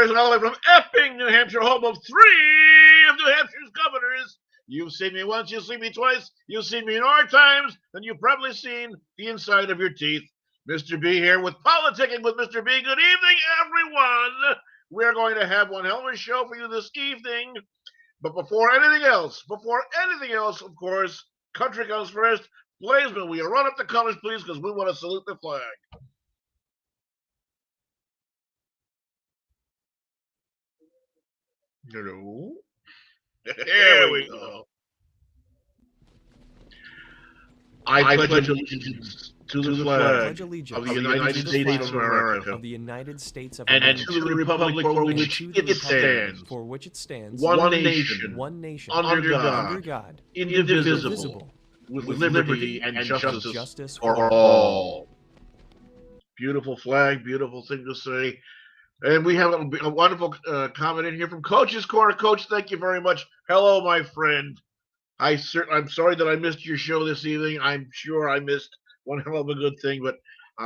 Grayson, all the way from Epping, New Hampshire, home of 3 of New Hampshire's governors. You've seen me once, you've seen me twice, you've seen me more times than you've probably seen the inside of your teeth. Mr. B here with Politicking with Mr. B. Good evening, everyone. We're going to have one hell of a show for you this evening. But before anything else, of course, country comes first. Blazeman, will you run up the colors, please, because we want to salute the flag. No. There we go. I pledge allegiance to the flag of the United States of America, of the United States of and America, to the republic for which it stands, one nation, under God, indivisible, with liberty and justice for all. Beautiful flag, beautiful thing to say. And we have a wonderful comment in here from Coach's Corner. Coach, thank you very much. Hello, my friend. I'm sorry that I missed your show this evening. I'm sure I missed one hell of a good thing, but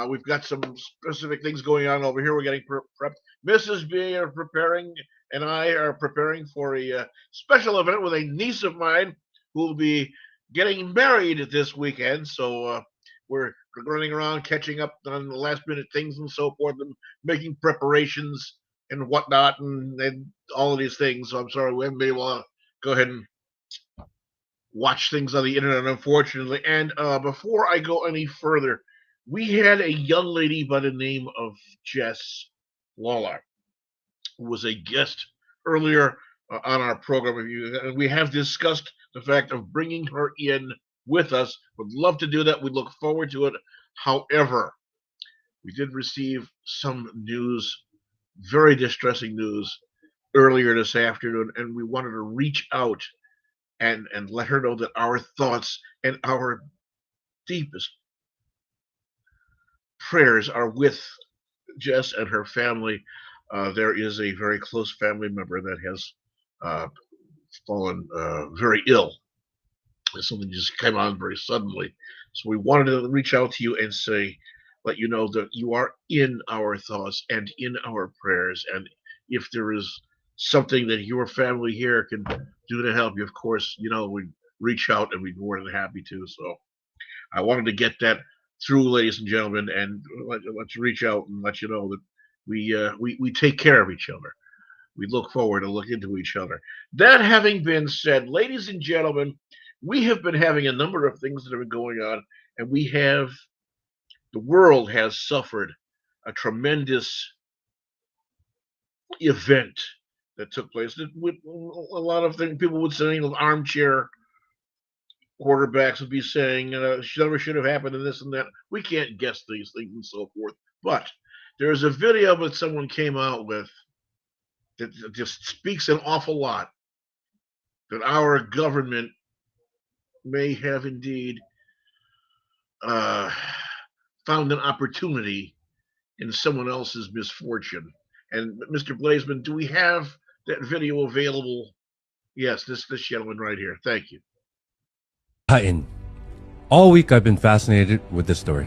we've got some specific things going on over here. We're getting prepped. Mrs. B are preparing, and I are preparing for a special event with a niece of mine who will be getting married this weekend. So we're running around catching up on the last minute things and so forth and making preparations and whatnot and all of these things. So I'm sorry we haven't been able to go ahead and watch things on the internet, unfortunately. And before I go any further, we had a young lady by the name of Jess Lawler, who was a guest earlier on our program. And we have discussed the fact of bringing her in with us. Would love to do that. We look forward to it. However, we did receive some news, very distressing news, earlier this afternoon, and we wanted to reach out and let her know that our thoughts and our deepest prayers are with Jess and her family. There is a very close family member that has fallen very ill. Something just came on very suddenly. So we wanted to reach out to you and let you know that you are in our thoughts and in our prayers. And if there is something that your family here can do to help you, of course, we reach out and we'd be more than happy to. So I wanted to get that through, ladies and gentlemen, and let's reach out and let you know that we take care of each other. We look forward to look into each other. That having been said, ladies and gentlemen, we have been having a number of things that have been going on, and the world has suffered a tremendous event that took place. With a lot of things, people would say, armchair quarterbacks would be saying, never should have happened and this and that. We can't guess these things and so forth. But there's a video that someone came out with that just speaks an awful lot, that our government may have indeed found an opportunity in someone else's misfortune. And Mr. Blazeman, do we have that video available? Yes, this gentleman right here. Thank you. Titan. All week I've been fascinated with this story.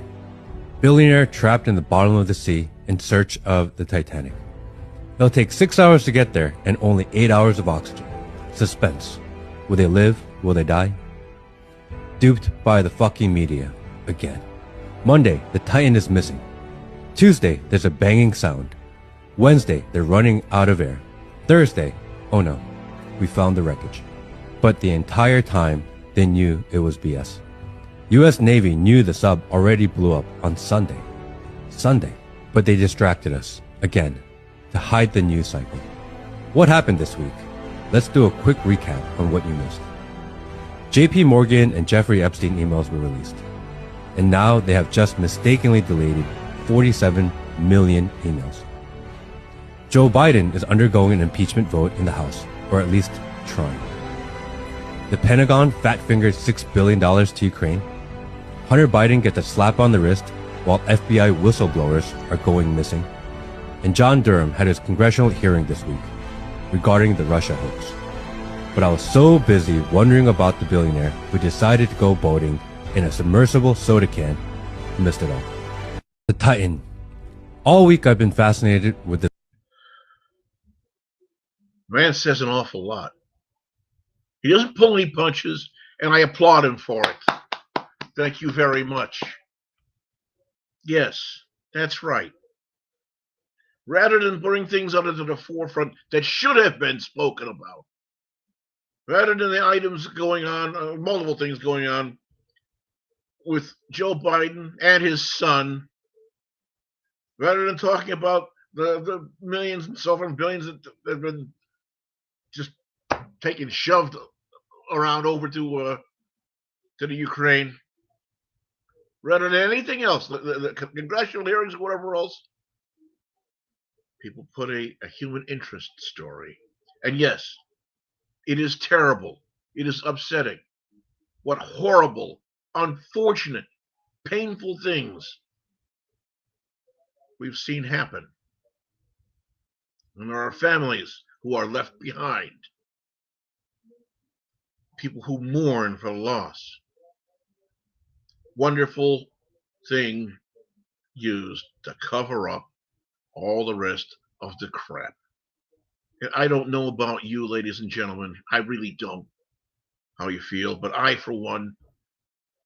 Billionaire trapped in the bottom of the sea in search of the Titanic. It'll take 6 hours to get there and only 8 hours of oxygen. Suspense. Will they live? Will they die? Duped by the fucking media again. Monday, the Titan is missing. Tuesday, there's a banging sound. Wednesday, they're running out of air. Thursday, oh no, we found the wreckage. But the entire time, they knew it was BS. US Navy knew the sub already blew up on Sunday, but they distracted us, again, to hide the news cycle. What happened this week? Let's do a quick recap on what you missed. JP Morgan and Jeffrey Epstein emails were released, and now they have just mistakenly deleted 47 million emails. Joe Biden is undergoing an impeachment vote in the House, or at least trying. The Pentagon fat-fingered $6 billion to Ukraine. Hunter Biden gets a slap on the wrist while FBI whistleblowers are going missing. And John Durham had his congressional hearing this week regarding the Russia hoax. But I was so busy wondering about the billionaire who decided to go boating in a submersible soda can, I missed it all. The Titan. All week I've been fascinated with the... Man says an awful lot. He doesn't pull any punches, and I applaud him for it. Thank you very much. Yes, that's right. Rather than bring things out into the forefront that should have been spoken about, rather than the items going on, multiple things going on with Joe Biden and his son, rather than talking about the millions and so forth, billions that have been just taken, shoved around over to the Ukraine, rather than anything else, the congressional hearings or whatever else, people put a human interest story. And yes, it is terrible. It is upsetting. What horrible, unfortunate, painful things we've seen happen. And there are families who are left behind, people who mourn for loss. Wonderful thing used to cover up all the rest of the crap. And I don't know about you, ladies and gentlemen. I really don't how you feel, but I, for one,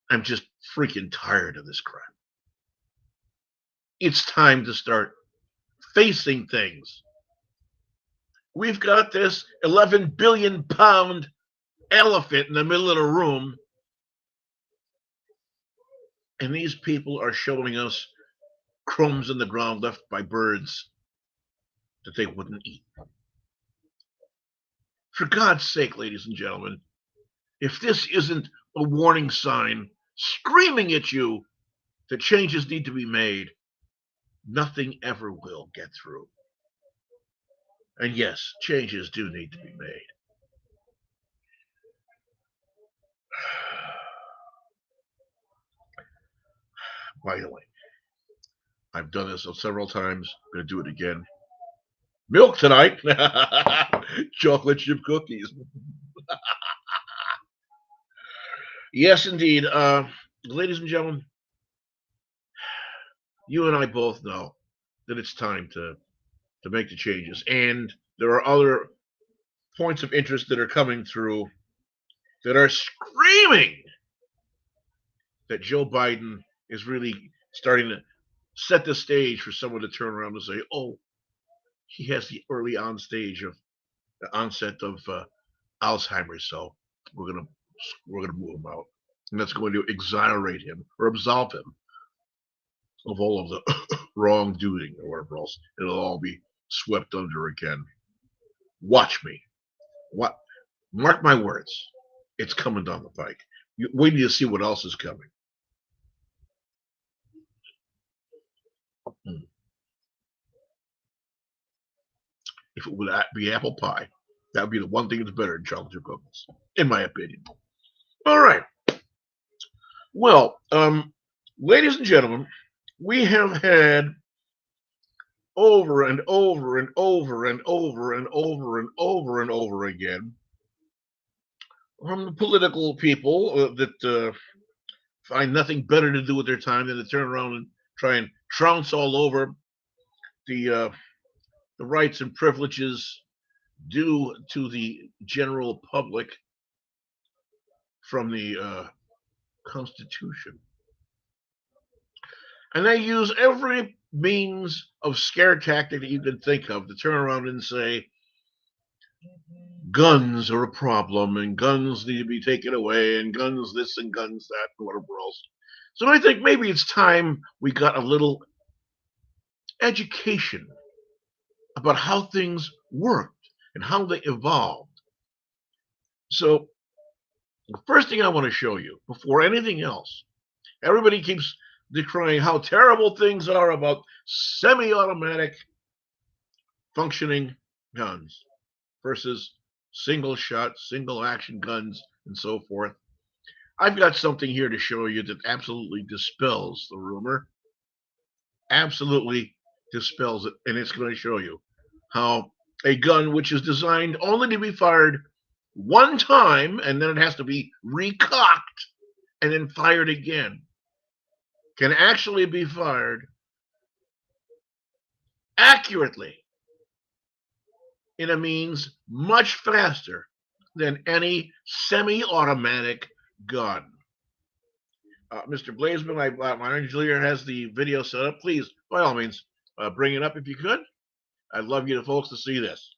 I'm just freaking tired of this crap. It's time to start facing things. We've got this 11 billion pound elephant in the middle of the room, and these people are showing us crumbs in the ground left by birds that they wouldn't eat. For God's sake, ladies and gentlemen, if this isn't a warning sign screaming at you that changes need to be made, nothing ever will get through. And yes, changes do need to be made. By the way, I've done this several times. I'm going to do it again. Milk tonight. Chocolate chip cookies. Yes, indeed. Ladies and gentlemen, you and I both know that it's time to make the changes. And there are other points of interest that are coming through that are screaming that Joe Biden is really starting to set the stage for someone to turn around and say, oh, he has the early onset of Alzheimer's, so we're gonna move him out, and that's going to exonerate him or absolve him of all of the wrongdoing or whatever else. It'll all be swept under again. Watch me. What? Mark my words. It's coming down the pike. Wait till you see what else is coming. If it would be apple pie, that would be the one thing that's better than chocolate chip cookies, in my opinion. All right. Well, ladies and gentlemen, we have had over and over and over and over and over and over and over again from the political people that find nothing better to do with their time than to turn around and try and trounce all over the rights and privileges due to the general public from the Constitution. And they use every means of scare tactic that you can think of to turn around and say, guns are a problem, and guns need to be taken away, and guns this and guns that, and whatever else. So I think maybe it's time we got a little education about how things worked and how they evolved. So the first thing I want to show you, before anything else, everybody keeps decrying how terrible things are about semi-automatic functioning guns versus single shot, single action guns, and so forth. I've got something here to show you that absolutely dispels the rumor. Absolutely dispels it, and it's going to show you how a gun which is designed only to be fired one time, and then it has to be recocked and then fired again, can actually be fired accurately in a means much faster than any semi-automatic gun. Mr. Blazeman, my engineer has the video set up. Please, by all means, bring it up if you could. I'd love you folks to see this.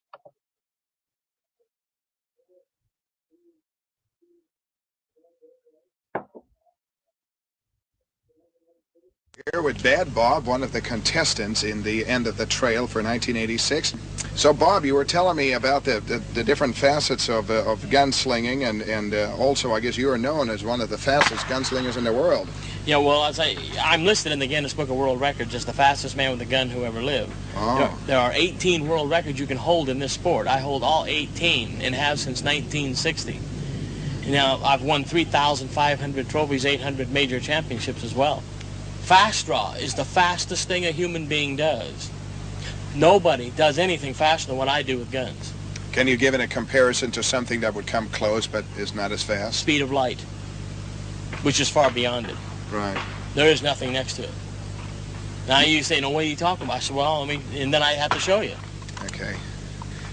Here with Bad Bob, one of the contestants in the End of the Trail for 1986. So, Bob, you were telling me about the different facets of gunslinging, and also, I guess you are known as one of the fastest gunslingers in the world. Yeah, well, I'm listed in the Guinness Book of World Records as the fastest man with a gun who ever lived. Oh. There are 18 world records you can hold in this sport. I hold all 18 and have since 1960. Now, I've won 3,500 trophies, 800 major championships as well. Fast draw is the fastest thing a human being does. Nobody does anything faster than what I do with guns. Can you give it a comparison to something that would come close but is not as fast? Speed of light, which is far beyond it. Right. There is nothing next to it. Now you say, no, what are you talking about? I said, well, and then I have to show you. Okay.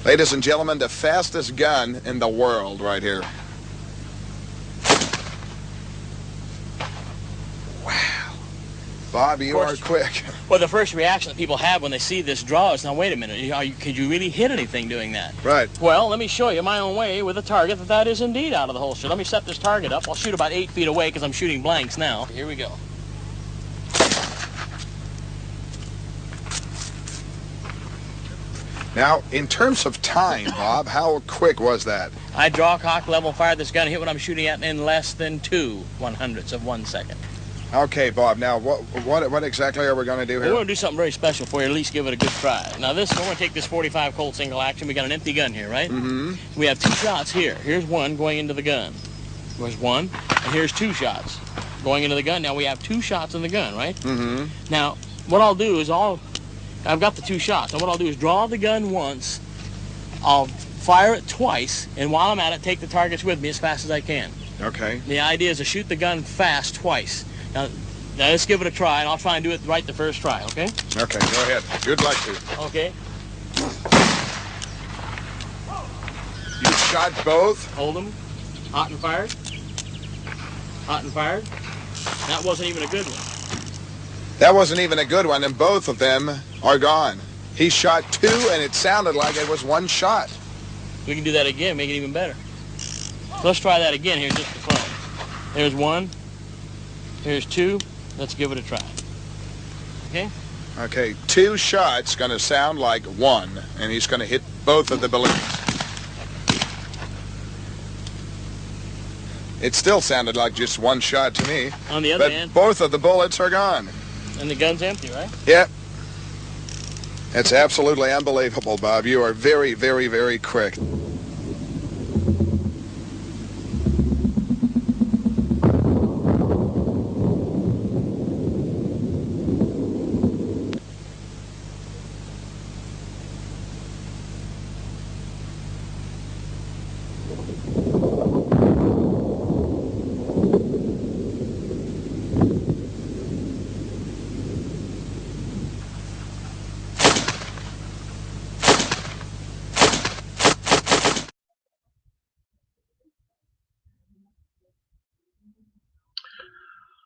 Ladies and gentlemen, the fastest gun in the world right here. Bob, you are quick. Well, the first reaction that people have when they see this draw is, now, wait a minute, could you really hit anything doing that? Right. Well, let me show you my own way with a target that is indeed out of the holster. Let me set this target up. I'll shoot about 8 feet away because I'm shooting blanks now. Here we go. Now, in terms of time, Bob, how quick was that? I draw, cock, level, fire this gun, hit what I'm shooting at in less than 2/100ths of 1 second. Okay, Bob, now what exactly are we going to do here? We're going to do something very special for you, at least give it a good try. Now we're going to take this 45 Colt single action. We got an empty gun here, right? Mm-hmm. We have 2 shots here. Here's one going into the gun. There's one, and here's 2 shots going into the gun. Now we have 2 shots in the gun, right? Mm-hmm. Now, what I'll do is I've got the 2 shots. Now what I'll do is draw the gun once, I'll fire it twice, and while I'm at it, take the targets with me as fast as I can. Okay. The idea is to shoot the gun fast twice. Now let's give it a try, and I'll try and do it right the first try, okay? Okay, go ahead. Good luck to you. Okay. You shot both? Hold them. Hot and fired. Hot and fired. That wasn't even a good one. That wasn't even a good one, and both of them are gone. He shot 2, and it sounded like it was 1 shot. We can do that again, make it even better. Let's try that again here just for fun. There's 1. Here's 2. Let's give it a try. Okay? Okay, 2 shots going to sound like 1, and he's going to hit both of the balloons. It still sounded like just 1 shot to me. On the other hand, both of the bullets are gone. And the gun's empty, right? Yep. It's absolutely unbelievable, Bob. You are very, very, very quick.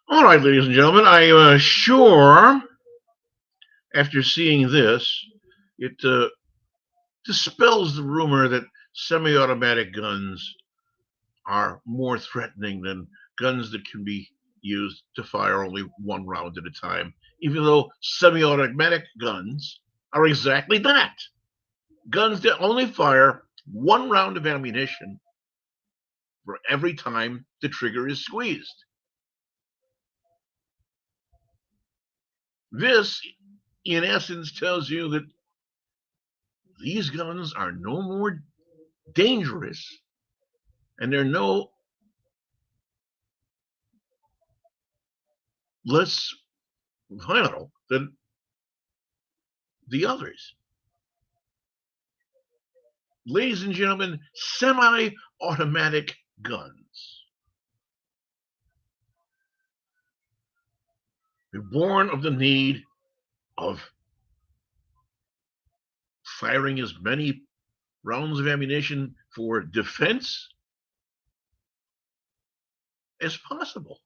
All right, ladies and gentlemen, I am sure after seeing this, it dispels the rumor that semi-automatic guns are more threatening than guns that can be used to fire only 1 round at a time, even though semi-automatic guns are exactly that. Guns that only fire 1 round of ammunition for every time the trigger is squeezed. This, in essence, tells you that these guns are no more dangerous and they're no less vital than the others. Ladies and gentlemen, semi-automatic guns. They're born of the need of firing as many rounds of ammunition for defense as possible.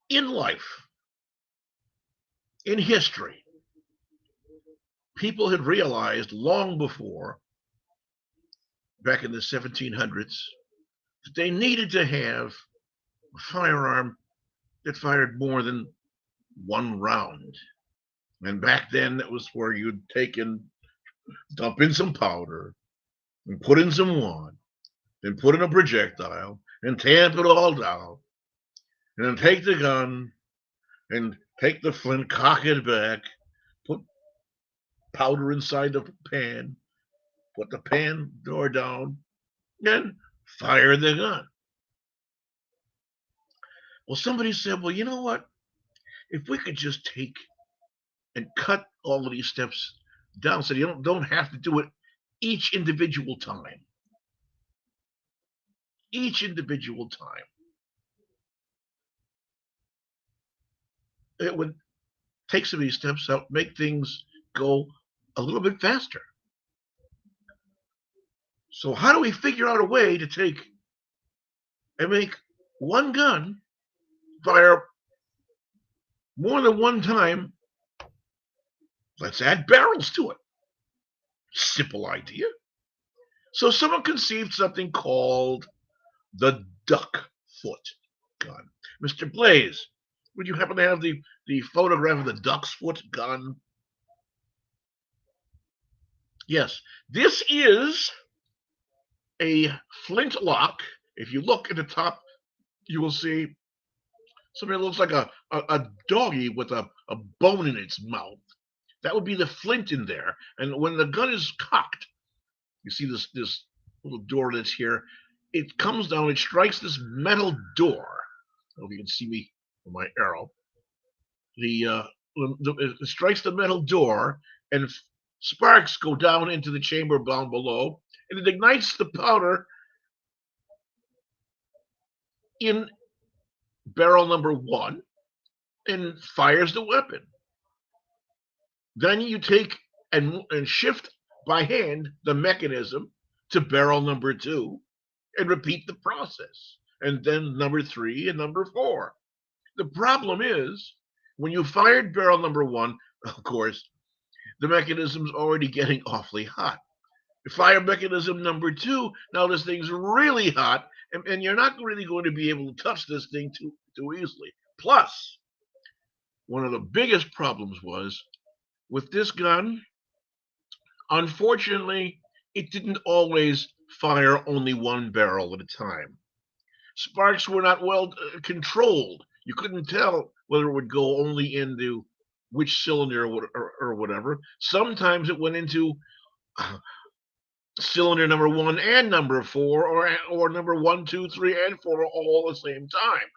In life, in history, people had realized long before, back in the 1700s, that they needed to have a firearm that fired more than one round. And back then, that was where you'd dump in some powder, and put in some wad, then put in a projectile, and tamp it all down, and then take the gun, and take the flint, cock it back, put powder inside the pan, put the pan door down, and fire the gun. Well, somebody said, well, you know what? If we could just take and cut all of these steps down so you don't have to do it each individual time. Each individual time. It would take some of these steps out, make things go a little bit faster. So how do we figure out a way to take and make one gun fire more than one time? Let's add barrels to it. Simple idea. So someone conceived something called the duck foot gun. Mr. Blaze, would you happen to have the photograph of the duck's foot gun? Yes, this is a flintlock. If you look at the top, you will see something that looks like a doggy with a bone in its mouth. That would be the flint in there. And when the gun is cocked, you see this little door that's here. It comes down, it strikes this metal door. I don't know if you can see me with my arrow. It strikes the metal door, and sparks go down into the chamber down below, and it ignites the powder in barrel number 1 and fires the weapon. Then you take and shift by hand the mechanism to barrel number 2 and repeat the process. And then number 3 and number 4. The problem is, when you fired barrel number 1, of course, the mechanism's already getting awfully hot. Fire mechanism number 2, now this thing's really hot, and you're not really going to be able to touch this thing too easily. Plus, one of the biggest problems was, with this gun, unfortunately, it didn't always fire only one barrel at a time. Sparks were not well controlled. You couldn't tell whether it would go only into which cylinder or whatever. Sometimes it went into cylinder number 1 and number 4, or number 1, 2, 3, and 4 all at the same time,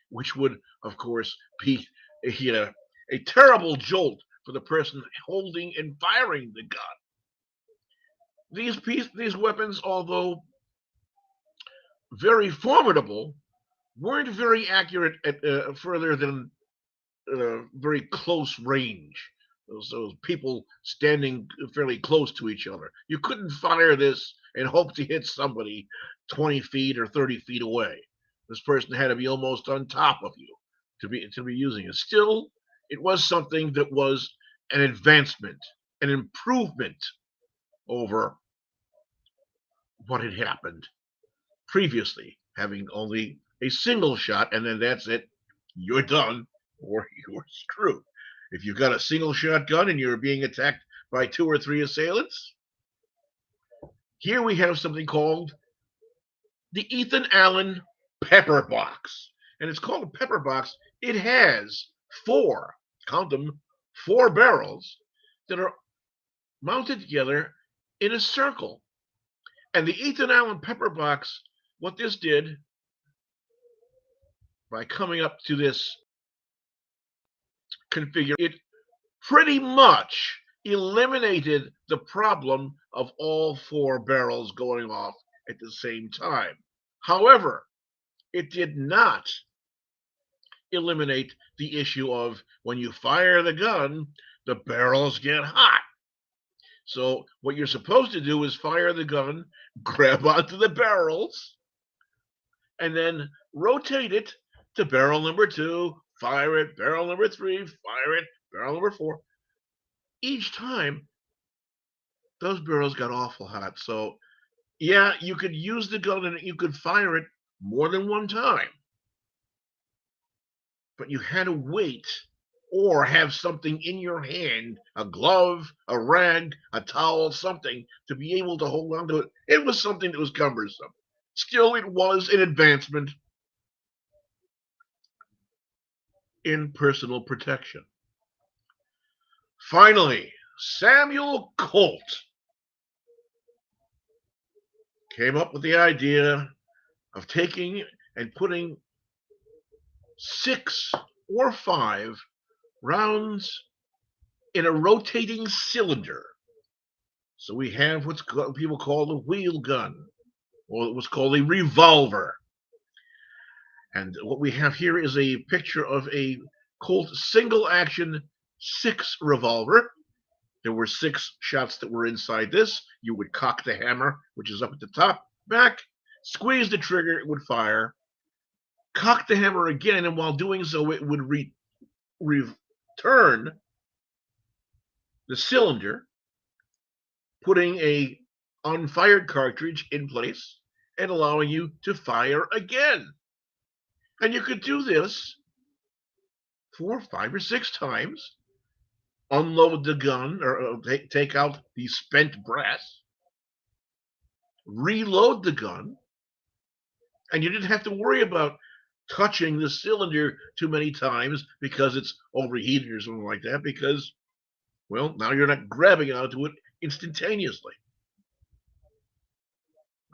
which would, of course, be a terrible jolt for the person holding and firing the gun. These weapons, although very formidable, weren't very accurate at further than very close range. So people standing fairly close to each other. You couldn't fire this and hope to hit somebody 20 feet or 30 feet away. This person had to be almost on top of you to be using it. Still, it was something that was an advancement, an improvement over what had happened previously, having only a single shot, and then that's it. You're done, or you're screwed. If you've got a single shotgun and you're being attacked by 2 or 3 assailants, here we have something called the Ethan Allen pepper box. And it's called a pepper box. It has 4, count them, 4 barrels that are mounted together in a circle. And the Ethan Allen pepper box, what this did, by coming up to this configuration, it pretty much eliminated the problem of all 4 barrels going off at the same time. However, it did not eliminate the issue of when you fire the gun, the barrels get hot. So what you're supposed to do is fire the gun, grab onto the barrels, and then rotate it to barrel number 2, fire it, barrel number 3, fire it, barrel number 4. Each time, those barrels got awful hot. So, yeah, you could use the gun and you could fire it more than one time. But you had to wait or have something in your hand, a glove, a rag, a towel, something, to be able to hold on to it. It was something that was cumbersome. Still, it was an advancement in personal protection. Finally, Samuel Colt came up with the idea of taking and putting 6 or 5 rounds in a rotating cylinder. So we have what people call a wheel gun, or what's called a revolver. And what we have here is a picture of a Colt single-action 6 revolver. There were 6 shots that were inside this. You would cock the hammer, which is up at the top, back, squeeze the trigger, it would fire. Cock the hammer again, and while doing so, it would return the cylinder, putting a unfired cartridge in place and allowing you to fire again. And you could do this 4, 5, or 6 times. Unload the gun, or take out the spent brass, reload the gun, and you didn't have to worry about touching the cylinder too many times because it's overheated or something like that, because, well, now you're not grabbing onto it instantaneously.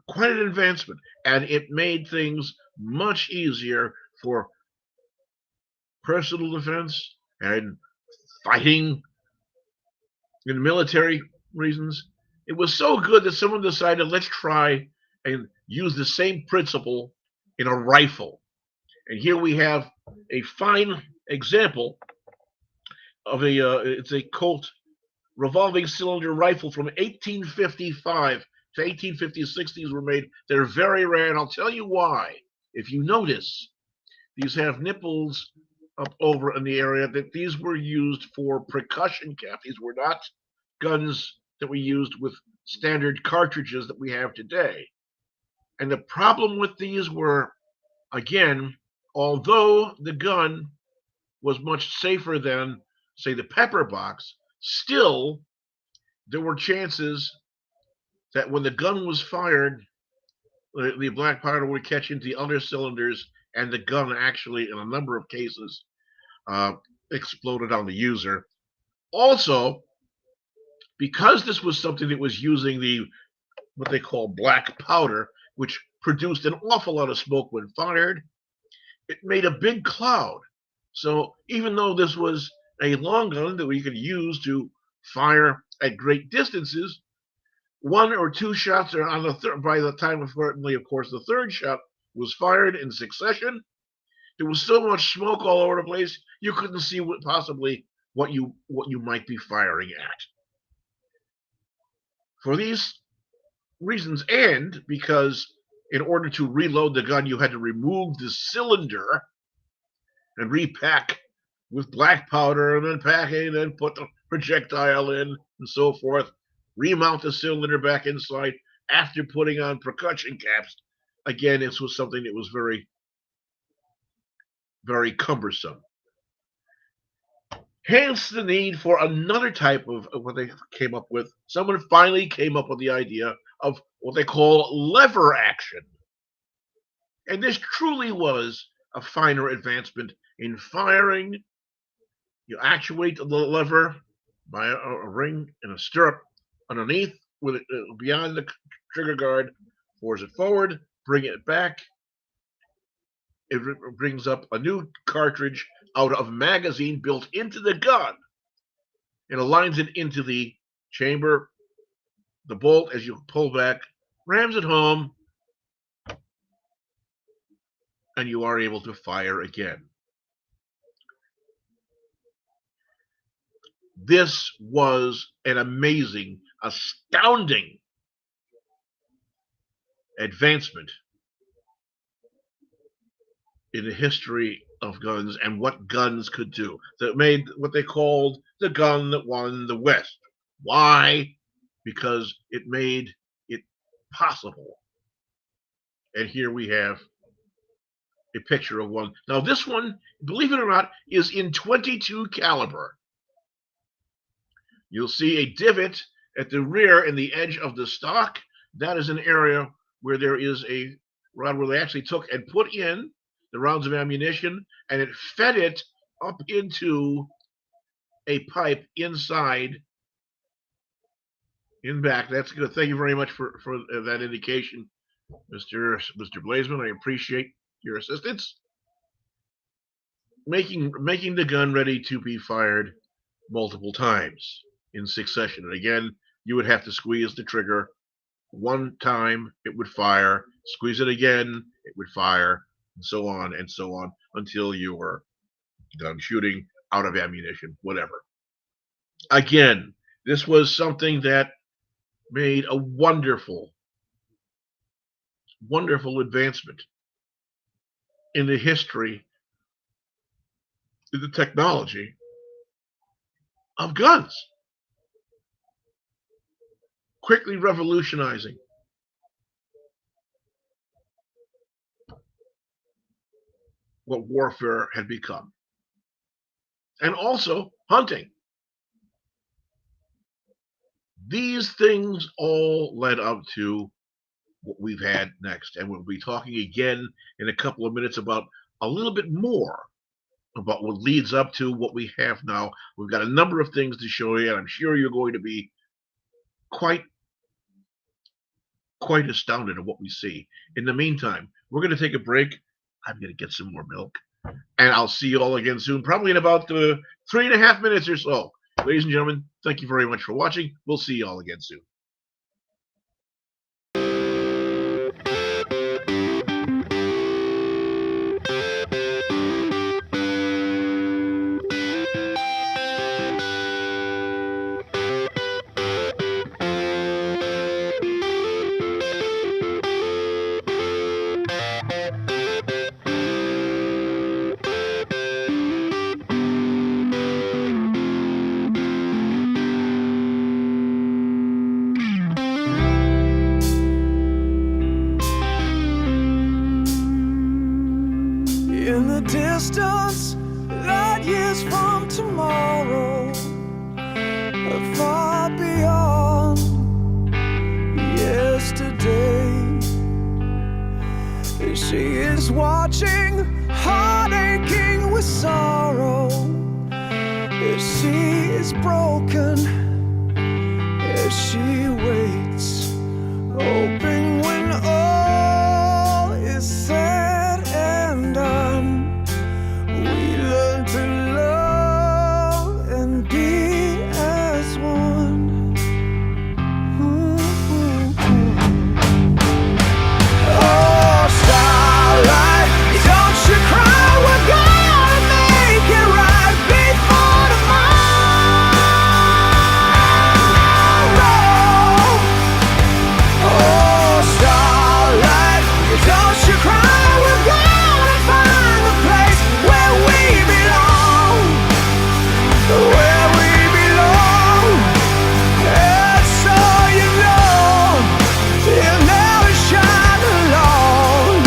Quite an advancement, and it made things much easier for personal defense and fighting in military reasons. It was so good that someone decided, let's try and use the same principle in a rifle. And here we have a fine example of it's a Colt revolving cylinder rifle from 1855 to 1856. These were made. They're very rare, and I'll tell you why. If you notice, these have nipples up over in the area, that these were used for percussion cap. These were not guns that we used with standard cartridges that we have today. And the problem with these were, again, although the gun was much safer than, say, the pepper box, still there were chances that when the gun was fired, the black powder would catch into the other cylinders, and the gun actually, in a number of cases, exploded on the user. Also, because this was something that was using what they call black powder, which produced an awful lot of smoke when fired, it made a big cloud. So even though this was a long gun that we could use to fire at great distances, 1 or 2 shots are on the third. By the time, of course, the third shot was fired in succession, there was so much smoke all over the place you couldn't see what you might be firing at. For these reasons, and because in order to reload the gun, you had to remove the cylinder and repack with black powder, and then packing, and then put the projectile in, and so forth. Remount the cylinder back inside after putting on percussion caps. Again, this was something that was very, very cumbersome. Hence the need for another type of what they came up with. Someone finally came up with the idea of what they call lever action. And this truly was a finer advancement in firing. You actuate the lever by a ring and a stirrup underneath, with it beyond the trigger guard, force it forward, bring it back. It brings up a new cartridge out of magazine built into the gun. It aligns it into the chamber. The bolt, as you pull back, rams it home, and you are able to fire again. This was an amazing, astounding advancement in the history of guns and what guns could do. That made what they called the gun that won the West. Why? Because it made it possible. And here we have a picture of one. Now this one, believe it or not, is in .22 caliber. You'll see a divot at the rear in the edge of the stock. That is an area where there is a round where they actually took and put in the rounds of ammunition, and it fed it up into a pipe inside, in back. That's good. Thank you very much for that indication, Mr. Blazeman. I appreciate your assistance. Making the gun ready to be fired multiple times in succession. And again, you would have to squeeze the trigger one time, it would fire, squeeze it again, it would fire, and so on until you were done shooting, out of ammunition, whatever. Again, this was something that made a wonderful advancement in the history, in the technology of guns. Quickly revolutionizing what warfare had become. And also hunting. These things all led up to what we've had next. And we'll be talking again in a couple of minutes about a little bit more about what leads up to what we have now. We've got a number of things to show you, and I'm sure you're going to be quite astounded at what we see. In the meantime, we're going to take a break. I'm going to get some more milk, and I'll see you all again soon, probably in about 3.5 minutes or so. Ladies and gentlemen, thank you very much for watching. We'll see you all again soon. In the distance, light years from tomorrow, far beyond yesterday, she is watching, heart aching with sorrow. She is broken as she waits, hoping when all is said and done, we learn to love and be as one. Oh, starlight, don't you cry, we're gonna make it right before tomorrow. Oh, starlight, don't you cry, we're gonna find the place where we belong, where we belong. And so you know, you'll never shine alone.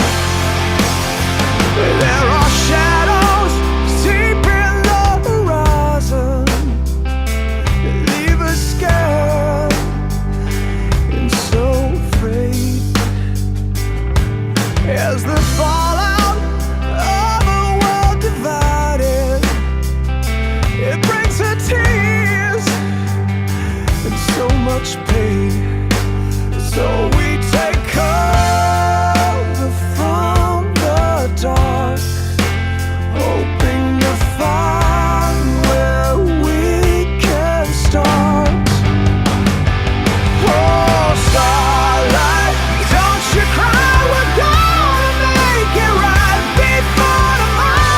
There are shadows deep in the horizon that leave us scared and so afraid. As the fallout of a world divided, it brings her tears and so much pain. So we take cover from the dark, hoping to find where we can start. Oh, starlight, don't you cry, we're gonna make it right before tomorrow.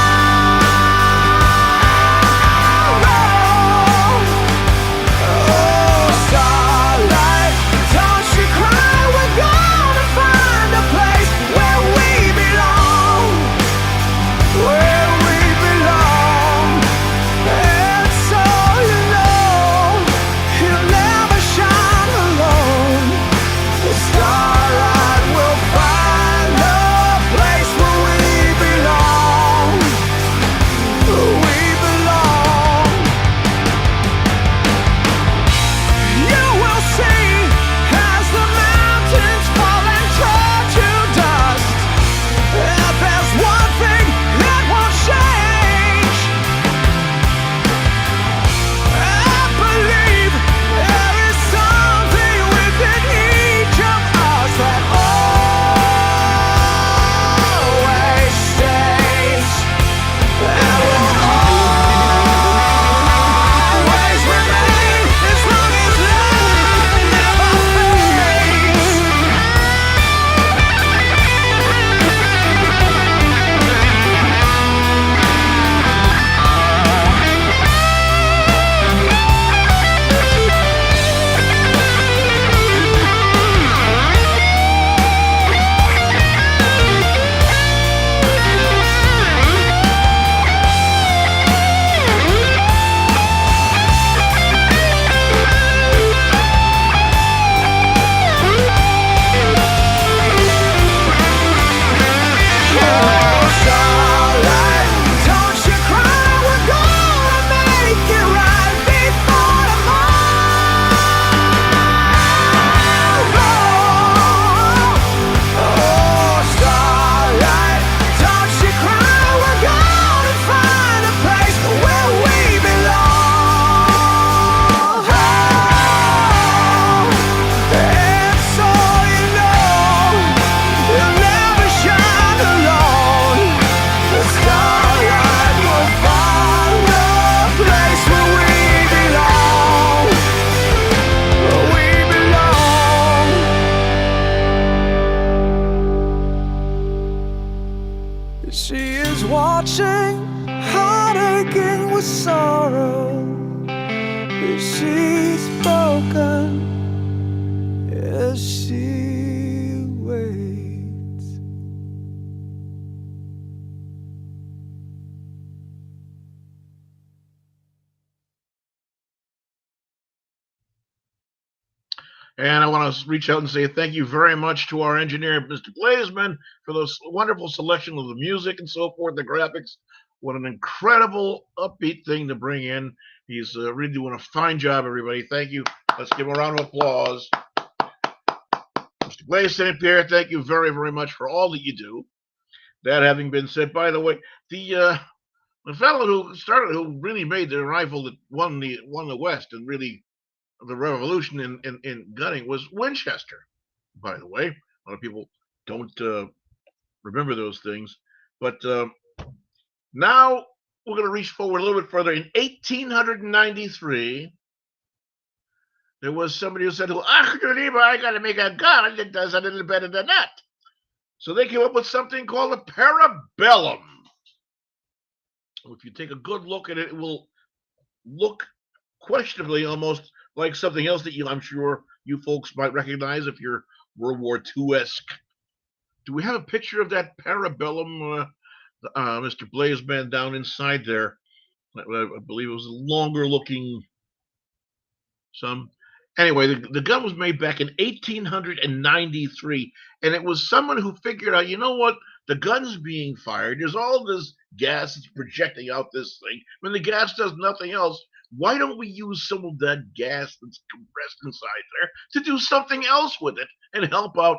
watching, heart aching with sorrow. She's broken as she waits. And I want to reach out and say thank you very much to our engineer, Mr. Glazeman, for those wonderful selection of the music and so forth, the graphics. What an incredible upbeat thing to bring in. He's really doing a fine job, everybody. Thank you. Let's give him a round of applause. Mr. Blaze St. Pierre, thank you very, very much for all that you do. That having been said, by the way, the fellow who really made the rifle that won the West and really the revolution in gunning was Winchester. By the way, a lot of people don't remember those things, but now we're going to reach forward a little bit further. In 1893, there was somebody who said, I got to make a gun that does a little better than that. So they came up with something called a parabellum. If you take a good look at it, it will look questionably almost like something else that I'm sure you folks might recognize if you're World War II-esque. Do we have a picture of that parabellum, Mr. Blazeman, down inside there? I believe it was a longer-looking some. Anyway, the gun was made back in 1893, and it was someone who figured out, you know what? The gun's being fired. There's all this gas that's projecting out this thing. When the gas does nothing else, why don't we use some of that gas that's compressed inside there to do something else with it and help out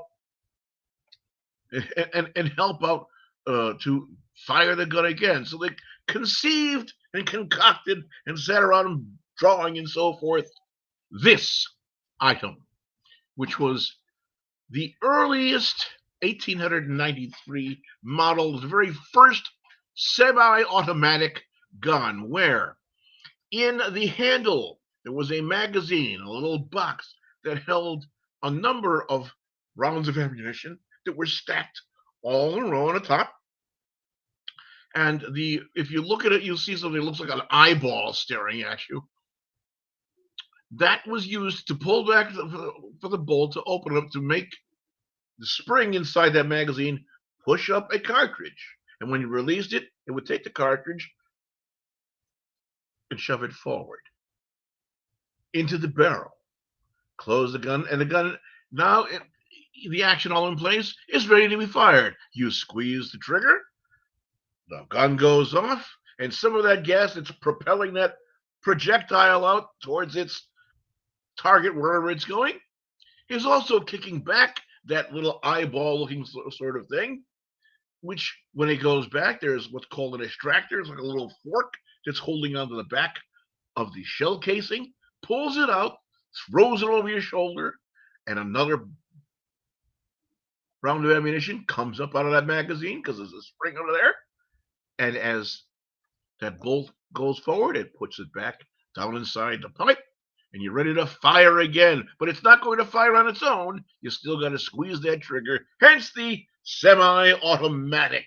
to fire the gun again? So they conceived and concocted and sat around drawing and so forth this item, which was the earliest 1893 model, the very first semi-automatic gun, where in the handle there was a magazine, a little box that held a number of rounds of ammunition that were stacked all in a row on the top. And if you look at it, you'll see something that looks like an eyeball staring at you. That was used to pull back for the bolt to open up to make the spring inside that magazine push up a cartridge. And when you released it, it would take the cartridge and shove it forward into the barrel. Close the gun, and the gun, now the action all in place, is ready to be fired. You squeeze the trigger, the gun goes off, and some of that gas that's propelling that projectile out towards its target, wherever it's going, is also kicking back that little eyeball looking sort of thing, which when it goes back, there's what's called an extractor. It's like a little fork that's holding onto the back of the shell casing, pulls it out, throws it over your shoulder, and another round of ammunition comes up out of that magazine because there's a spring over there. And as that bolt goes forward, it puts it back down inside the pipe, and you're ready to fire again. But it's not going to fire on its own. You still got to squeeze that trigger, hence the semi-automatic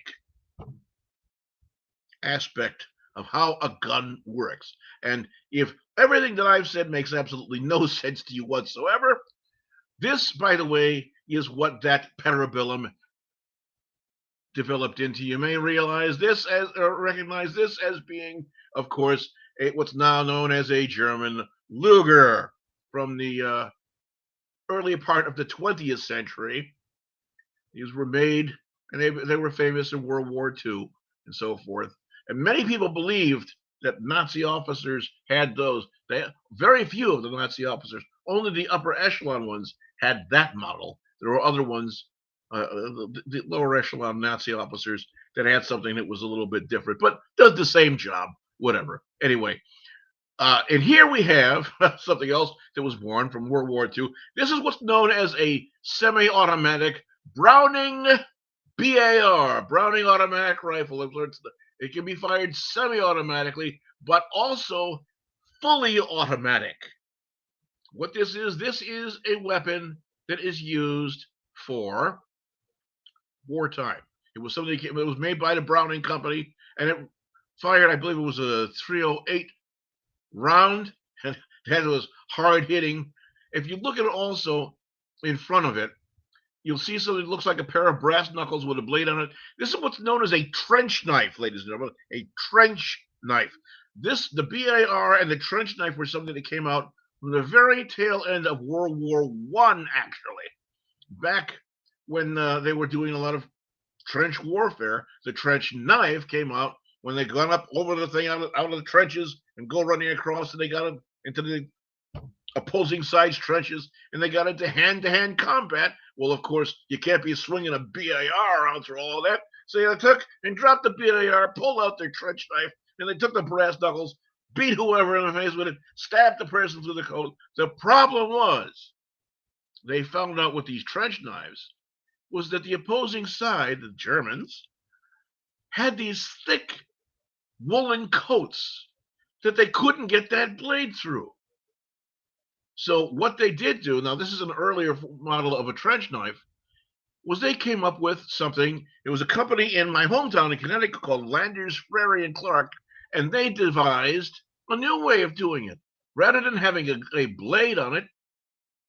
aspect of how a gun works. And if everything that I've said makes absolutely no sense to you whatsoever, this, by the way, is what that parabellum developed into. You may realize this as, or recognize this as being, of course, what's now known as a German Luger from the early part of the 20th century. These were made, and they were famous in World War II and so forth. And many people believed that Nazi officers had those. Very few of the Nazi officers, only the upper echelon ones, had that model. There were other ones, the lower echelon Nazi officers, that had something that was a little bit different, but does the same job, whatever. Anyway, and here we have something else that was born from World War II. This is what's known as a semi-automatic Browning BAR, Browning automatic rifle. It can be fired semi-automatically, but also fully automatic. What this is a weapon that is used for wartime. It was something. It was made by the Browning Company, and it fired, I believe it was a 308 round, and that was hard hitting. If you look at it also in front of it, you'll see something that looks like a pair of brass knuckles with a blade on it. This is what's known as a trench knife, ladies and gentlemen, a trench knife. The BAR and the trench knife were something that came out from the very tail end of World War I, actually. Back when they were doing a lot of trench warfare, the trench knife came out when they got up over the thing out of the trenches and go running across, and they got into the opposing side's trenches, and they got into hand-to-hand combat. Well, of course, you can't be swinging a BAR out through all that. So they took and dropped the BAR, pulled out their trench knife, and they took the brass knuckles, beat whoever in the face with it, stabbed the person through the coat. The problem was, they found out with these trench knives was that the opposing side, the Germans, had these thick woolen coats that they couldn't get that blade through. So what they did do, now this is an earlier model of a trench knife, was they came up with something. It was a company in my hometown in Connecticut called Landers, Frary, and Clark, and they devised a new way of doing it. Rather than having a blade on it,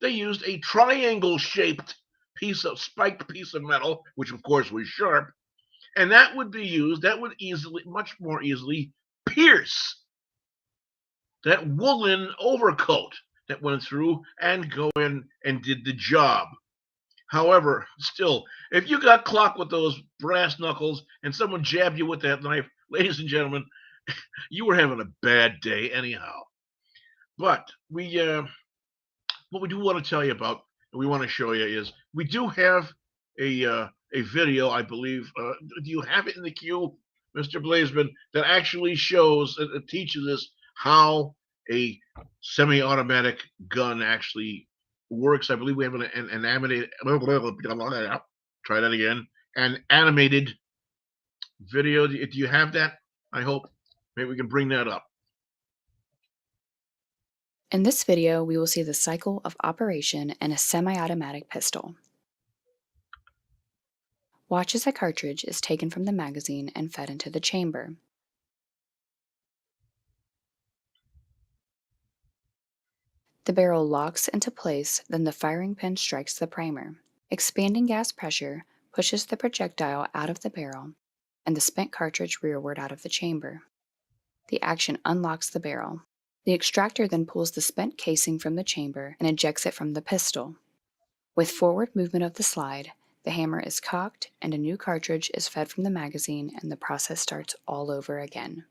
they used a triangle-shaped spiked piece of metal, which of course was sharp, and that would much more easily pierce that woolen overcoat that went through and go in and did the job. However, still, if you got clocked with those brass knuckles and someone jabbed you with that knife, ladies and gentlemen, you were having a bad day anyhow. But what we do want to tell you about, and we want to show you, is we do have a video, I believe. Do you have it in the queue, Mr. Blazeman, that actually shows, it teaches us how a semi-automatic gun actually works? I believe we have an animated, try that again, an animated video. Do you have that? I hope. Maybe we can bring that up. In this video, we will see the cycle of operation in a semi-automatic pistol. Watch as a cartridge is taken from the magazine and fed into the chamber. The barrel locks into place, then the firing pin strikes the primer. Expanding gas pressure pushes the projectile out of the barrel and the spent cartridge rearward out of the chamber. The action unlocks the barrel. The extractor then pulls the spent casing from the chamber and ejects it from the pistol. With forward movement of the slide, the hammer is cocked and a new cartridge is fed from the magazine, and the process starts all over again.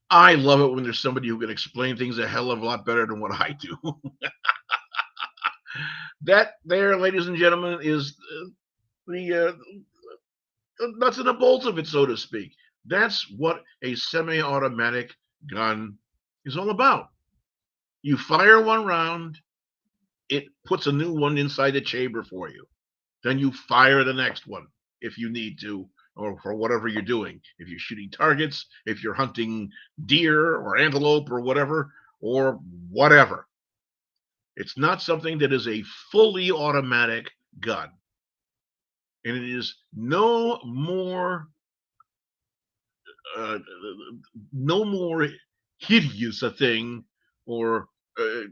I love it when there's somebody who can explain things a hell of a lot better than what I do. That there, ladies and gentlemen, is the nuts and the bolts of it, so to speak. That's what a semi-automatic gun is all about. You fire one round, it puts a new one inside the chamber for you. Then you fire the next one if you need to, or for whatever you're doing. If you're shooting targets, if you're hunting deer or antelope or whatever, It's not something that is a fully automatic gun. And it is no more hideous a thing or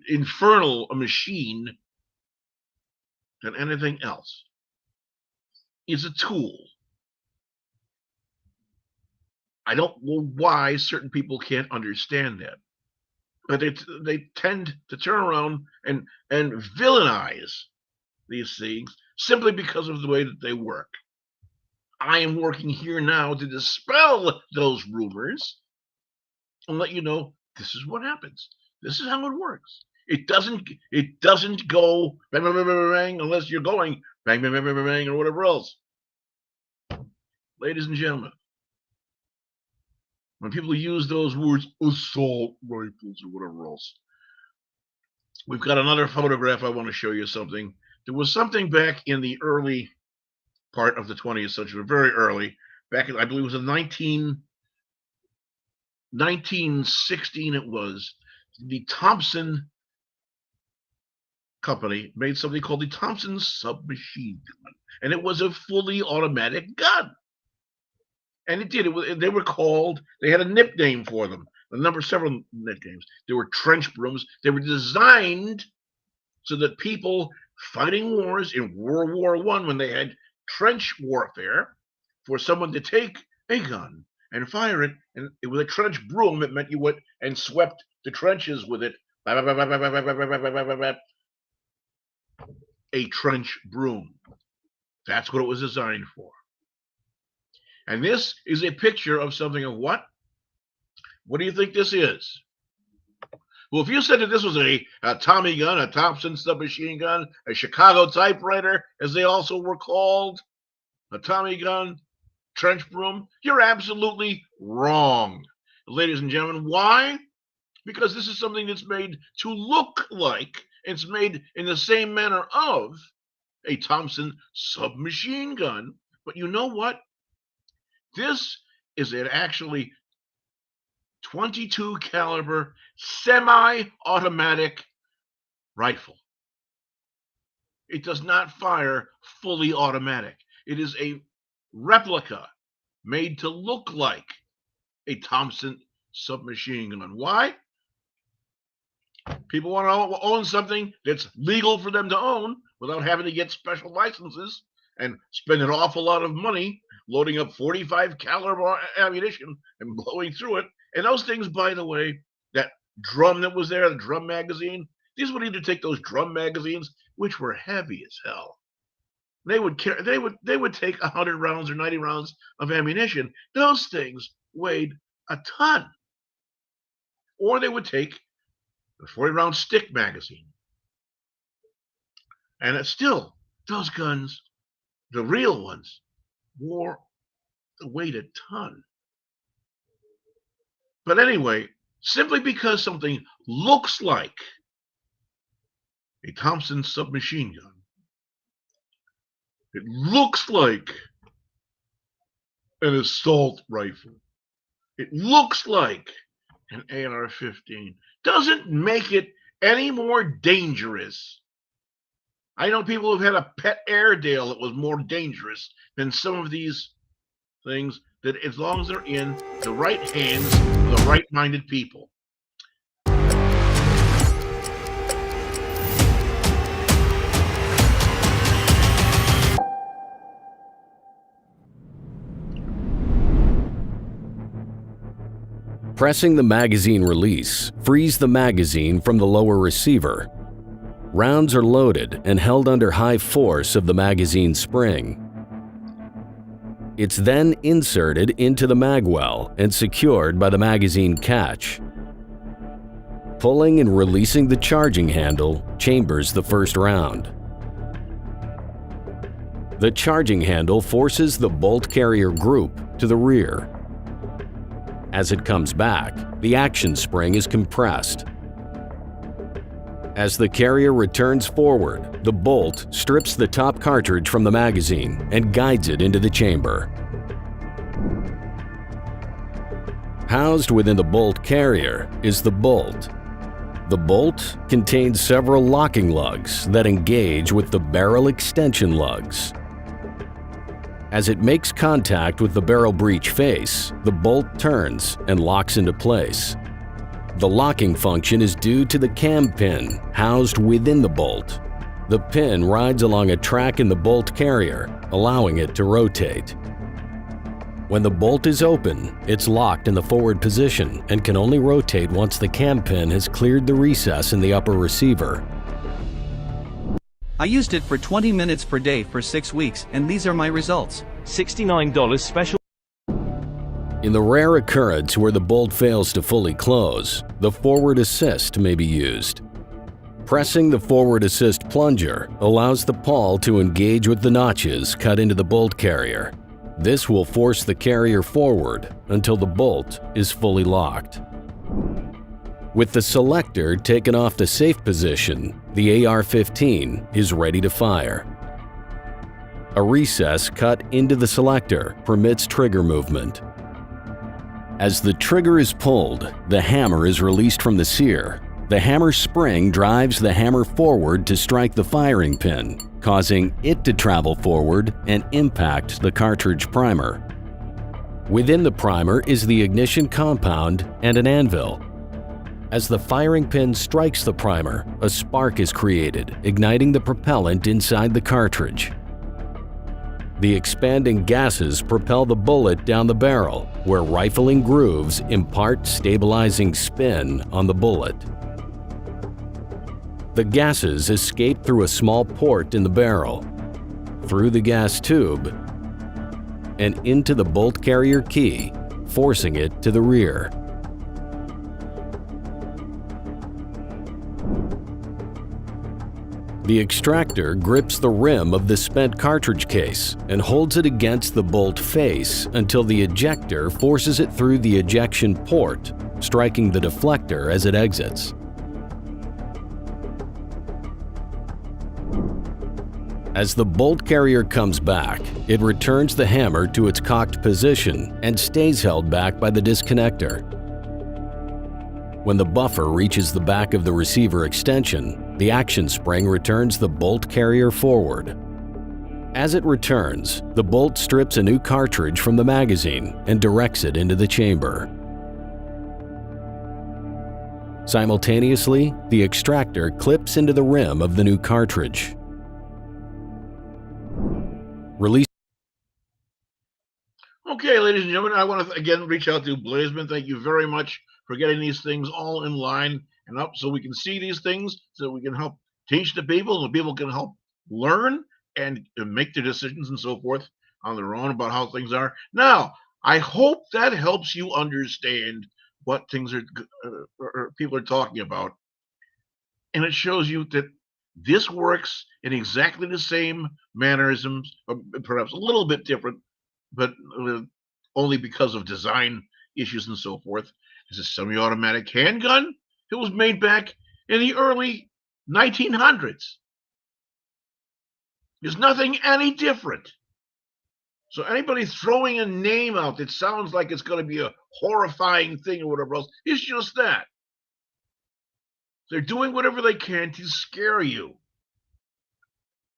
infernal a machine than anything else. It's a tool. I don't know why certain people can't understand that, but they tend to turn around and villainize these things simply because of the way that they work. I am working here now to dispel those rumors and let you know this is what happens. This is how it works. It doesn't go bang, bang, bang, bang, bang unless you're going bang, bang, bang, bang, bang, bang, or whatever else. Ladies and gentlemen, when people use those words, assault rifles or whatever else, we've got another photograph. I want to show you something. There was something back in the early part of the 20th century, very early, back in, I believe it was in 1916, it was the Thompson company made something called the Thompson submachine gun, and it was a fully automatic gun. And it did. They were called. They had a nickname for them. Several nicknames. They were trench brooms. They were designed so that people fighting wars in World War I, when they had trench warfare, for someone to take a gun and fire it, and with a trench broom, it meant you went and swept the trenches with it. A trench broom. That's what it was designed for. And this is a picture of something of what? What do you think this is? Well, if you said that this was a Tommy gun, a Thompson submachine gun, a Chicago typewriter, as they also were called, a Tommy gun, trench broom, you're absolutely wrong, ladies and gentlemen. Why? Because this is something that's made to look like, it's made in the same manner of a Thompson submachine gun. But you know what? This is an actually 22 caliber semi-automatic rifle. It does not fire fully automatic. It is a replica made to look like a Thompson submachine gun. Why? People want to own something that's legal for them to own without having to get special licenses and spend an awful lot of money loading up 45 caliber ammunition and blowing through it. And those things, by the way, that drum that was there, the drum magazine, these would either take those drum magazines, which were heavy as hell. They would take 100 rounds or 90 rounds of ammunition. Those things weighed a ton. Or they would take the 40-round stick magazine. And it's still, those guns, the real ones, weighed a ton. But anyway, simply because something looks like a Thompson submachine gun, it looks like an assault rifle, it looks like an AR-15, doesn't make it any more dangerous. I know people who've had a pet Airedale that was more dangerous than some of these things, that as long as they're in the right hands of the right-minded people. Pressing the magazine release frees the magazine from the lower receiver. Rounds are loaded and held under high force of the magazine spring. It's then inserted into the magwell and secured by the magazine catch. Pulling and releasing the charging handle chambers the first round. The charging handle forces the bolt carrier group to the rear. As it comes back, the action spring is compressed. As the carrier returns forward, the bolt strips the top cartridge from the magazine and guides it into the chamber. Housed within the bolt carrier is the bolt. The bolt contains several locking lugs that engage with the barrel extension lugs. As it makes contact with the barrel breech face, the bolt turns and locks into place. The locking function is due to the cam pin housed within the bolt. The pin rides along a track in the bolt carrier, allowing it to rotate. When the bolt is open, it's locked in the forward position and can only rotate once the cam pin has cleared the recess in the upper receiver. I used it for 20 minutes per day for 6 weeks, and these are my results. $69 special. In the rare occurrence where the bolt fails to fully close, the forward assist may be used. Pressing the forward assist plunger allows the pawl to engage with the notches cut into the bolt carrier. This will force the carrier forward until the bolt is fully locked. With the selector taken off the safe position, the AR-15 is ready to fire. A recess cut into the selector permits trigger movement. As the trigger is pulled, the hammer is released from the sear, The hammer spring drives the hammer forward to strike the firing pin, causing it to travel forward and impact the cartridge primer. Within the primer is the ignition compound and an anvil. As the firing pin strikes the primer, a spark is created, igniting the propellant inside the cartridge. The expanding gases propel the bullet down the barrel, where rifling grooves impart stabilizing spin on the bullet. The gases escape through a small port in the barrel, through the gas tube, and into the bolt carrier key, forcing it to the rear. The extractor grips the rim of the spent cartridge case and holds it against the bolt face until the ejector forces it through the ejection port, striking the deflector as it exits. As the bolt carrier comes back, it returns the hammer to its cocked position and stays held back by the disconnector. When the buffer reaches the back of the receiver extension, the action spring returns the bolt carrier forward. As it returns, the bolt strips a new cartridge from the magazine and directs it into the chamber. Simultaneously, the extractor clips into the rim of the new cartridge. Release. Okay, ladies and gentlemen, I want to again reach out to Blazeman. Thank you very much for getting these things all in line and up so we can see these things, so we can help teach the people, and the people can help learn and make their decisions and so forth on their own about how things are. Now, I hope that helps you understand what things are or people are talking about. And it shows you that this works in exactly the same mannerisms, or perhaps a little bit different, but only because of design issues and so forth. It's a semi-automatic handgun. It was made back in the early 1900s. There's nothing any different. So anybody throwing a name out that sounds like it's going to be a horrifying thing or whatever else, it's just that. They're doing whatever they can to scare you.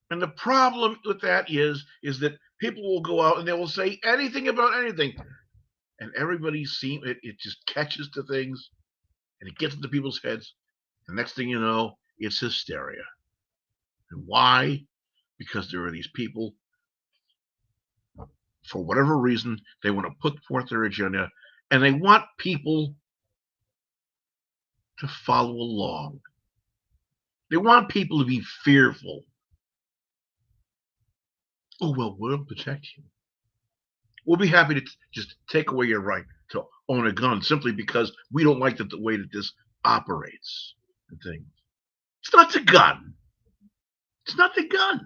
And the problem with that is that people will go out and they will say anything about anything. And everybody it just catches to things and it gets into people's heads. The next thing you know, it's hysteria. And why? Because there are these people, for whatever reason, they want to put forth their agenda and they want people to follow along. They want people to be fearful. Oh, well, we'll protect you. We'll be happy to just take away your right to own a gun simply because we don't like the way that this operates and things. It's not the gun. It's not the gun.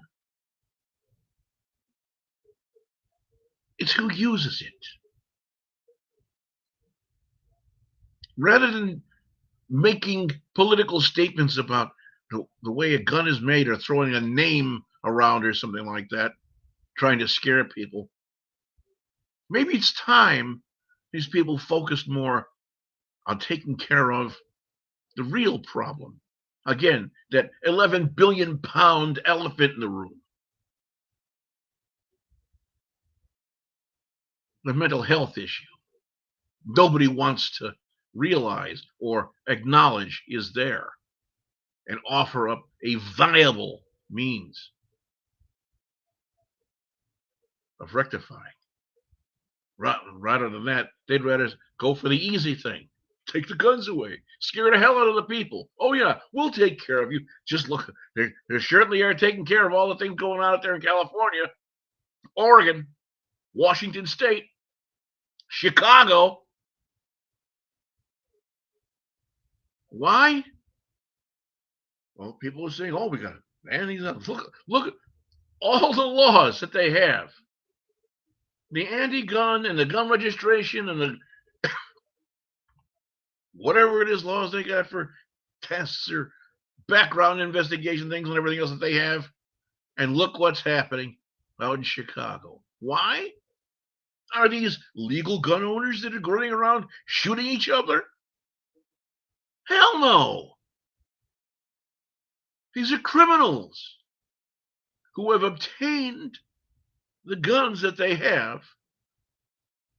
It's who uses it. Rather than making political statements about the way a gun is made or throwing a name around or something like that, trying to scare people, maybe it's time these people focused more on taking care of the real problem. Again, that 11 billion pound elephant in the room. The mental health issue. Nobody wants to realize or acknowledge is there and offer up a viable means of rectifying. Rather than that, they'd rather go for the easy thing. Take the guns away. Scare the hell out of the people. Oh, yeah, we'll take care of you. Just look, they certainly are taking care of all the things going on out there in California, Oregon, Washington State, Chicago. Why? Well, people are saying, oh, we got it. Look at all the laws that they have. The anti-gun and the gun registration and the whatever it is laws they got for tests or background investigation things and everything else that they have. And look what's happening out in Chicago. Why? Are these legal gun owners that are running around shooting each other? Hell no. These are criminals who have obtained the guns that they have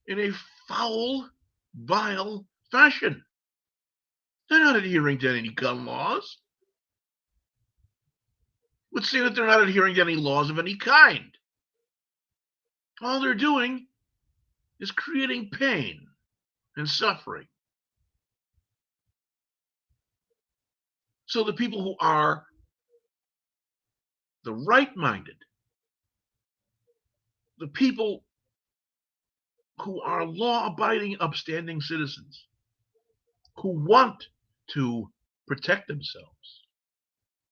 in a foul, vile fashion. They're not adhering to any gun laws. Would say that they're not adhering to any laws of any kind. All they're doing is creating pain and suffering. So the people who are the right-minded, the people who are law-abiding, upstanding citizens, who want to protect themselves,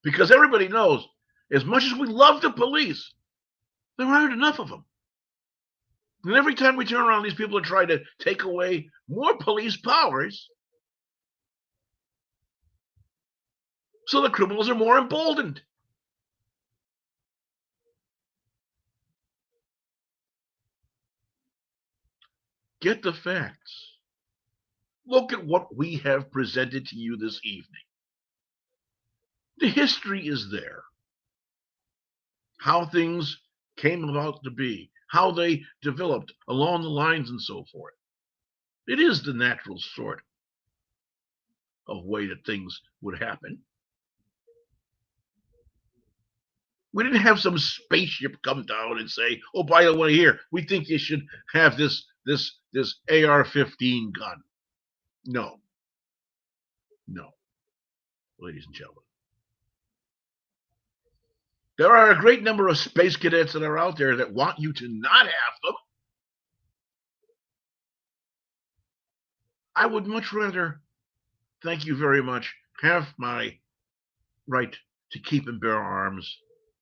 because everybody knows, as much as we love the police, there aren't enough of them. And every time we turn around, these people are trying to take away more police powers, so the criminals are more emboldened. Get the facts. Look at what we have presented to you this evening. The history is there. How things came about to be, how they developed along the lines and so forth. It is the natural sort of way that things would happen. We didn't have some spaceship come down and say, oh, by the way, here, we think you should have this AR-15 gun. No. No. Ladies and gentlemen. There are a great number of space cadets that are out there that want you to not have them. I would much rather, thank you very much, have my right to keep and bear arms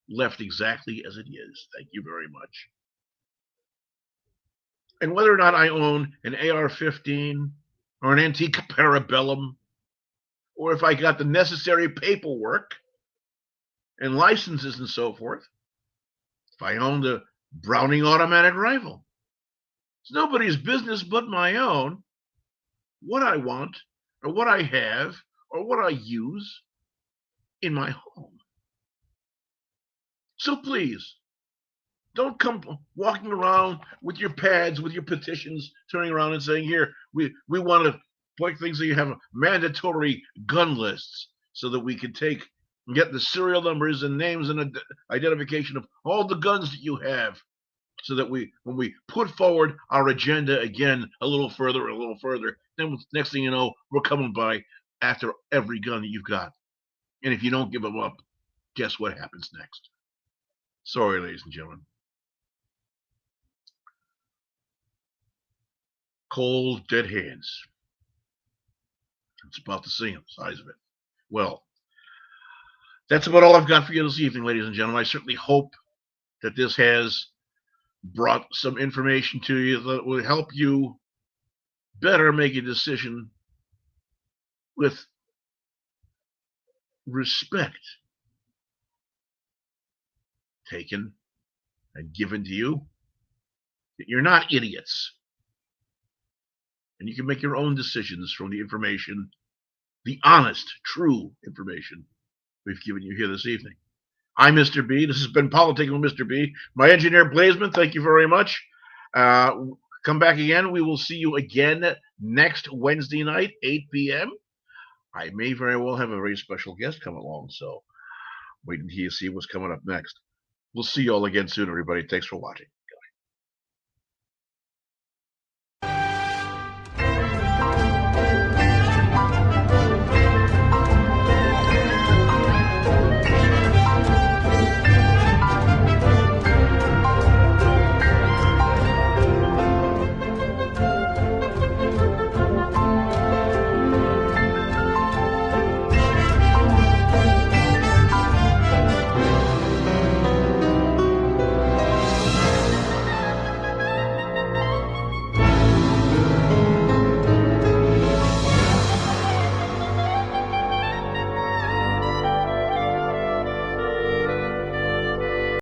left exactly as it is. Thank you very much. And whether or not I own an AR-15 or an antique parabellum, or if I got the necessary paperwork and licenses and so forth, if I owned a Browning automatic rifle, it's nobody's business but my own what I want or what I have or what I use in my home. So please, don't come walking around with your pads, with your petitions, turning around and saying, here, we want to put things that you have mandatory gun lists so that we can take and get the serial numbers and names and identification of all the guns that you have, so that when we put forward our agenda again a little further, then next thing you know, we're coming by after every gun that you've got. And if you don't give them up, guess what happens next? Sorry, ladies and gentlemen. Cold, dead hands. It's about the same size of it. Well, that's about all I've got for you this evening, ladies and gentlemen. I certainly hope that this has brought some information to you that will help you better make a decision with respect taken and given to you, that you're not idiots. And you can make your own decisions from the information, the honest, true information we've given you here this evening. I'm Mr. B. This has been Politicking with Mr. B. My engineer, Blazeman, thank you very much. Come back again. We will see you again next Wednesday night, 8 p.m. I may very well have a very special guest come along, so wait until you see what's coming up next. We'll see you all again soon, everybody. Thanks for watching.